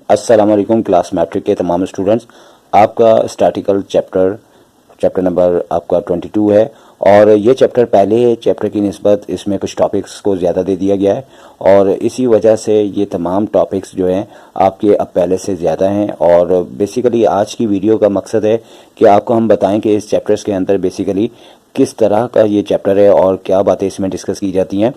अस्सलाम वालेकुम class matric के तमाम स्टूडेंट्स। आपका स्टैटिकल चैप्टर नंबर आपका 22 है और ये चैप्टर पहले चैप्टर की निस्बत इसमें कुछ टॉपिक्स को ज़्यादा दे दिया गया है और इसी वजह से ये तमाम टॉपिक्स जो हैं आपके अब पहले से ज़्यादा हैं। और बेसिकली आज की वीडियो का मकसद है कि आपको हम बताएं कि इस चैप्टर्स के अंदर बेसिकली किस तरह का ये चैप्टर है और क्या बातें इसमें डिस्कस की जाती हैं।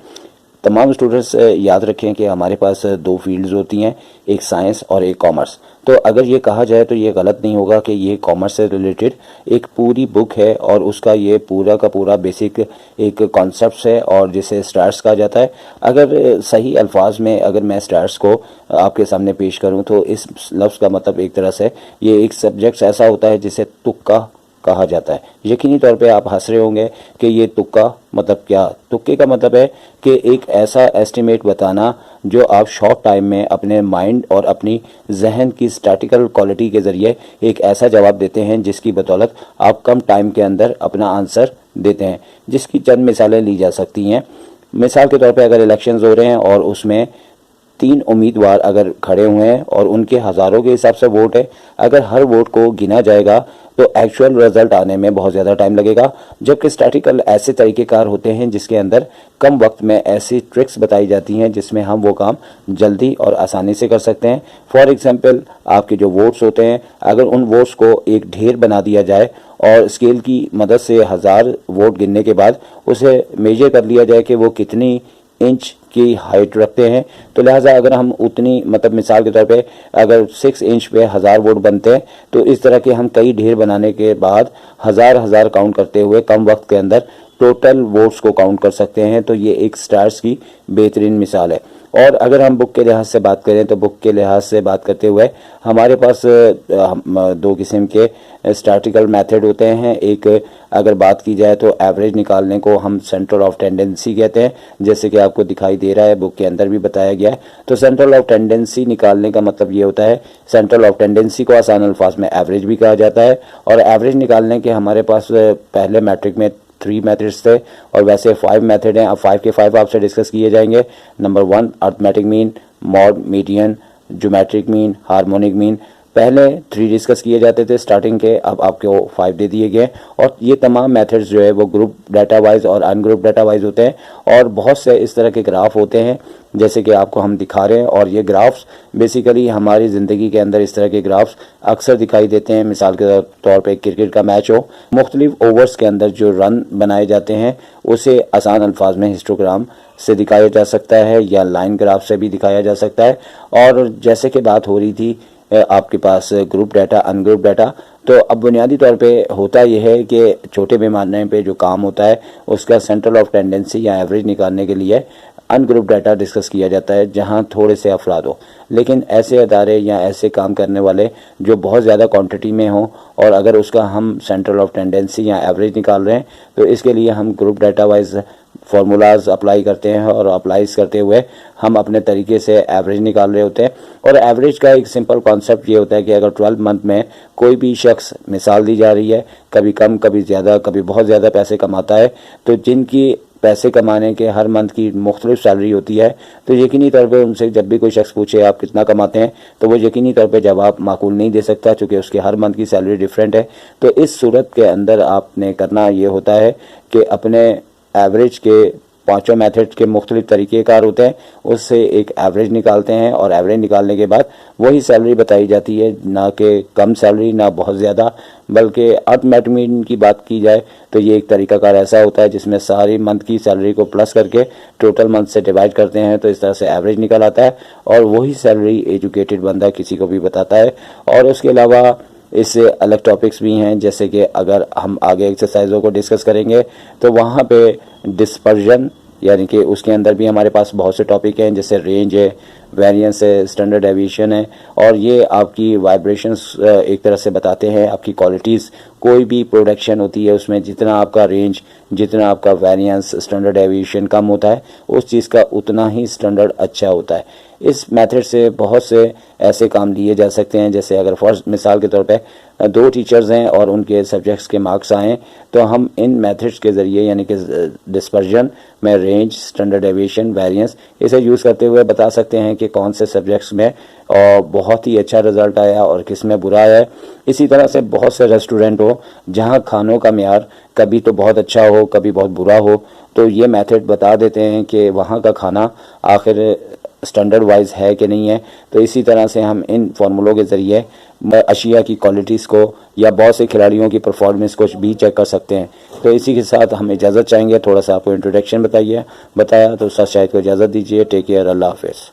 तमाम स्टूडेंट्स याद रखें कि हमारे पास दो फील्ड्स होती हैं, एक साइंस और एक कॉमर्स। तो अगर ये कहा जाए तो ये गलत नहीं होगा कि ये कॉमर्स से रिलेटेड एक पूरी बुक है और उसका ये पूरा का पूरा बेसिक एक कॉन्सेप्ट है और जिसे स्टार्स कहा जाता है। अगर सही अल्फाज में अगर मैं स्टार्स को आपके सामने पेश करूं तो इस लफ्ज़ का मतलब एक तरह से ये एक सब्जेक्ट ऐसा होता है जिसे तुक्का कहा जाता है। यकीनी तौर पे आप हंस रहे होंगे कि ये तुक्का मतलब क्या। तुक्के का मतलब है कि एक ऐसा एस्टिमेट बताना जो आप शॉर्ट टाइम में अपने माइंड और अपनी जहन की स्टैटिकल क्वालिटी के ज़रिए एक ऐसा जवाब देते हैं जिसकी बदौलत आप कम टाइम के अंदर अपना आंसर देते हैं। जिसकी चंद मिसालें ली जा सकती हैं। मिसाल के तौर पे अगर इलेक्शंस हो रहे हैं और उसमें 3 उम्मीदवार अगर खड़े हुए हैं और उनके हज़ारों के हिसाब से वोट है, अगर हर वोट को गिना जाएगा तो एक्चुअल रिजल्ट आने में बहुत ज़्यादा टाइम लगेगा। जबकि स्टैटिकल ऐसे तरीक़ेकार होते हैं जिसके अंदर कम वक्त में ऐसी ट्रिक्स बताई जाती हैं जिसमें हम वो काम जल्दी और आसानी से कर सकते हैं। फॉर एग्जांपल आपके जो वोट्स होते हैं, अगर उन वोट्स को एक ढेर बना दिया जाए और स्केल की मदद से 1000 वोट गिनने के बाद उसे मेजर कर लिया जाए कि वो कितनी इंच की हाइट रखते हैं, तो लिहाजा अगर हम उतनी मतलब मिसाल के तौर पे अगर 6 इंच पे 1000 वोट बनते हैं तो इस तरह के हम कई ढेर बनाने के बाद हजार काउंट करते हुए कम वक्त के अंदर टोटल वोट्स को काउंट कर सकते हैं। तो ये एक स्टार्स की बेहतरीन मिसाल है। और अगर हम बुक के लिहाज से बात करें तो बुक के लिहाज से बात करते हुए हमारे पास 2 किस्म के स्टैटिकल मेथड होते हैं। एक अगर बात की जाए तो एवरेज निकालने को हम सेंटर ऑफ टेंडेंसी कहते हैं, जैसे कि आपको दिखाई दे रहा है, बुक के अंदर भी बताया गया है। तो सेंटर ऑफ टेंडेंसी निकालने का मतलब ये होता है, सेंटर ऑफ टेंडेंसी को आसान अल्फाज में एवरेज भी कहा जाता है। और एवरेज निकालने के हमारे पास पहले मैट्रिक में 3 मेथड्स थे और वैसे 5 मेथड हैं। अब 5 के 5 आपसे डिस्कस किए जाएंगे। Number 1 arithmetic mean, mod, median, geometric mean, harmonic mean. पहले 3 डिस्कस किए जाते थे स्टार्टिंग के, अब आपको 5 दे दिए गए। और ये तमाम मेथड्स जो है वो ग्रुप डाटा वाइज और अनग्रुप डाटा वाइज होते हैं और बहुत से इस तरह के ग्राफ होते हैं जैसे कि आपको हम दिखा रहे हैं। और ये ग्राफ्स बेसिकली हमारी ज़िंदगी के अंदर इस तरह के ग्राफ्स अक्सर दिखाई देते हैं। मिसाल के तौर पे क्रिकेट का मैच हो, मुख्तलिफ ओवर्स के अंदर जो रन बनाए जाते हैं उसे आसान अल्फाज में हिस्टोग्राम से दिखाया जा सकता है या लाइन ग्राफ से भी दिखाया जा सकता है। और जैसे कि बात हो रही थी आपके पास ग्रुप डाटा अनग्रुप डाटा, तो अब बुनियादी तौर पे होता यह है कि छोटे पैमाने पे जो काम होता है उसका सेंटर ऑफ टेंडेंसी या एवरेज निकालने के लिए अनग्रुप डाटा डिस्कस किया जाता है जहां थोड़े से अफराद हो। लेकिन ऐसे अदारे या ऐसे काम करने वाले जो बहुत ज़्यादा क्वांटिटी में हो और अगर उसका हम सेंटर ऑफ टेंडेंसी या एवरेज निकाल रहे हैं तो इसके लिए हम group data wise formulas apply करते हैं और अप्लाइज करते हुए हम अपने तरीके से एवरेज निकाल रहे होते हैं। और एवरेज का एक सिंपल कॉन्सेप्ट ये होता है कि अगर 12 मंथ में कोई भी शख्स, मिसाल दी जा रही है, कभी कम कभी ज़्यादा कभी बहुत ज़्यादा पैसे कमाता है, तो जिनकी पैसे कमाने के हर मंथ की मुख्तलिफ सैलरी होती है, तो यकीनी तौर पे उनसे जब भी कोई शख्स पूछे आप कितना कमाते हैं तो वो यकीनी तौर पे जवाब माकूल नहीं दे सकता क्योंकि उसके हर मंथ की सैलरी डिफरेंट है। तो इस सूरत के अंदर आपने करना ये होता है कि अपने एवरेज के 5 मेथड के मुख्तलिफ तरीक़ेकार होते हैं, उससे एक एवरेज निकालते हैं और एवरेज निकालने के बाद वही सैलरी बताई जाती है, ना कि कम सैलरी ना बहुत ज़्यादा। बल्कि अरिथमेटिक मीन की बात की जाए तो ये एक तरीक़ाकार ऐसा होता है जिसमें सारी मंथ की सैलरी को प्लस करके टोटल मंथ से डिवाइड करते हैं तो इस तरह से एवरेज निकल आता है और वही सैलरी एजुकेटेड बंदा किसी को भी बताता है। और उसके अलावा इससे अलग टॉपिक्स भी हैं, जैसे कि अगर हम आगे एक्सरसाइजों को डिस्कस करेंगे तो वहाँ पे डिस्पर्जन यानी कि उसके अंदर भी हमारे पास बहुत से टॉपिक हैं, जैसे रेंज है, वेरिएंस है, स्टैंडर्ड डेविएशन है। और ये आपकी वाइब्रेशंस एक तरह से बताते हैं आपकी क्वालिटीज़। कोई भी प्रोडक्शन होती है उसमें जितना आपका रेंज, जितना आपका वेरिएंस, स्टैंडर्ड डेविएशन कम होता है उस चीज़ का उतना ही स्टैंडर्ड अच्छा होता है। इस मेथड से बहुत से ऐसे काम लिए जा सकते हैं, जैसे अगर फर्स्ट मिसाल के तौर पे 2 टीचर्स हैं और उनके सब्जेक्ट्स के मार्क्स आएँ तो हम इन मेथड्स के ज़रिए यानी कि डिस्पर्जन में रेंज, स्टैंडर्ड डेविएशन, वेरिएंस इसे यूज़ करते हुए बता सकते हैं کہ کون سے سبجیکٹس میں بہت ہی اچھا رزلٹ آیا اور کس میں برا آیا ہے. اسی طرح سے بہت سے ریسٹورنٹ ہو جہاں کھانوں کا معیار کبھی تو بہت اچھا ہو کبھی بہت برا ہو, تو یہ میتھڈ بتا دیتے ہیں کہ وہاں کا کھانا آخر اسٹینڈرڈ وائز ہے کہ نہیں ہے. تو اسی طرح سے ہم ان فارمولوں کے ذریعے اشیاء کی کوالٹیز کو یا بہت سے کھلاڑیوں کی پرفارمنس کو بھی چیک کر سکتے ہیں. تو اسی کے ساتھ ہم اجازت چاہیں گے, تھوڑا سا آپ کو انٹروڈکشن بتایا تو استاد شاہد کو اجازت دیجیے. ٹیک کیئر, اللہ حافظ.